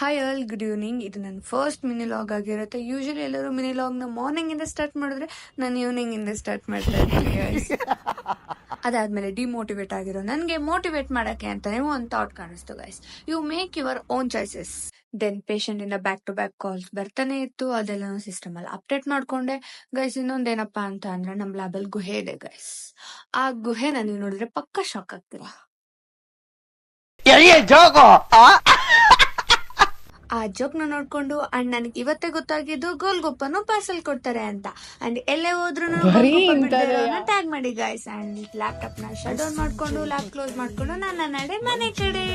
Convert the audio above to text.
Hi all, good evening. ಇದು ನನ್ನ first mini log ಆಗಿರುತ್ತೆ. ಯೂಶಲಿ ಎಲ್ಲರೂ ಮಿನಿ ಲಾಗ್ನ ಮಾರ್ನಿಂಗ್ ಇಂದ ಸ್ಟಾರ್ಟ್ ಮಾಡಿದ್ರೆ ನಾನು ಈವ್ನಿಂಗ್ ಇಂದ ಸ್ಟಾರ್ಟ್ ಮಾಡ್ತಾ ಇರ್ತೀನಿ ಗೈಸ್. ಅದಾದ್ಮೇಲೆ ಡಿಮೋಟಿವೇಟ್ ಆಗಿರೋ ನನಗೆ ಮೋಟಿವೇಟ್ ಮಾಡಕ್ಕೆ ಅಂತಾನೆ ಒಂದು ಥಾಟ್ ಕಾಣಿಸ್ತು guys. You make your own choices. Then patient ಇಂದ ಬ್ಯಾಕ್ ಟು ಬ್ಯಾಕ್ ಕಾಲ್ಸ್ ಬರ್ತಾನೆ ಇತ್ತು. ಅದೆಲ್ಲ ಸಿಸ್ಟಮ್ ಅಲ್ಲಿ ಅಪ್ಡೇಟ್ ಮಾಡ್ಕೊಂಡೆ ಗೈಸ್. ಇನ್ನೊಂದೇನಪ್ಪಾ ಅಂತ ಅಂದ್ರೆ ನಮ್ ಲ್ಯಾಬಲ್ ಗುಹೆ ಇದೆ ಗೈಸ್. ಆ ಗುಹೆ ನೀವು ನೋಡಿದ್ರೆ ಪಕ್ಕ ಶಾಕ್ ಆಗ್ತೀರಾ. ಆ ಜೋಕ್ನ ನೋಡ್ಕೊಂಡು ಅಂಡ್ ನನಗೆ ಇವತ್ತೇ ಗೊತ್ತಾಗಿದ್ದು ಗೋಲ್ಗೊಪ್ಪನು ಪಾರ್ಸಲ್ ಕೊಡ್ತಾರೆ ಅಂತ. ಅಂಡ್ ಎಲ್ಲೇ ಹೋದ್ರು ಟ್ಯಾಗ್ ಮಾಡಿ ಗೈಸ್. ಅಂಡ್ ಲ್ಯಾಪ್ಟಾಪ್ ನ ಶಟ್ ಡೌನ್ ಮಾಡ್ಕೊಂಡು ಲ್ಯಾಬ್ ಕ್ಲೋಸ್ ಮಾಡ್ಕೊಂಡು ನನ್ನ ನಡೆ ಮನೆ ಕಡೆ.